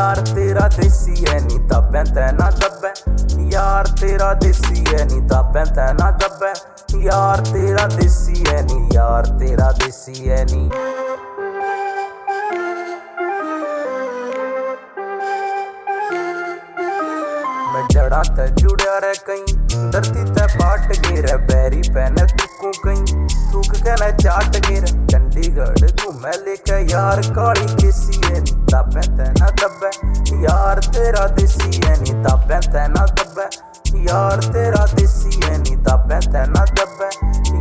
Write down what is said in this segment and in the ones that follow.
यार तेरा देसी है नी ताबैं तैना दब्बै यार तेरा देसी है नी ताबैं तैना दब्बै यार तेरा देसी है नी यार तेरा देसी है नी मैं जड़ा ते जुड़िया रे कहीं धरती ते पाट गिर बैरी पैने तुकू कहीं थूक के न चाट गिर चंडीगढ़ घूमे लेके यार काली केसी है नी ताबैं तैना दब्बै यार तेरा देसी है नी ताबैं तैना दब्बै यार तेरा देसी है नी ताबैं तैना दब्बै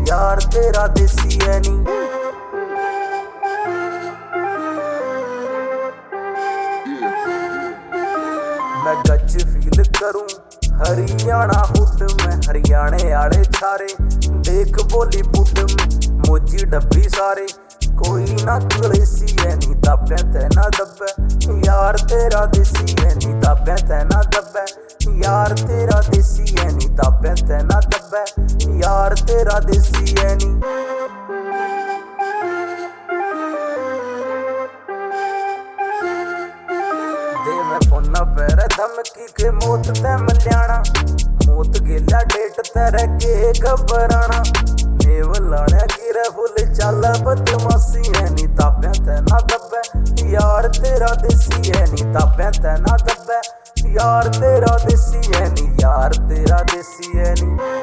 यार तेरा देसी है नी मैं गच फील करूं हरियाणा हुड में हरियाणे आले छारे देख बॉलीवुड में मोजी डब्बी सारे कोई ना कलेसी है नी ताबैं तैना दब्बै यार तेरा देसी है नी ताबैं तैना दब्बै यार तेरा देसी है नी ताबैं तैना दब्बै यार तेरा देसी है नी फोना पैर धमकी के मौत तै मल्याना मौत गेला डेट तेरे के घबराना नेव लाने गिरे फुल चल बदमाशी है नी ताबैं तैना दब्बै यार तेरा देसी है नी ताबैं तैना दब्बै यार तेरा देसी है नी यार तेरा देसी है नी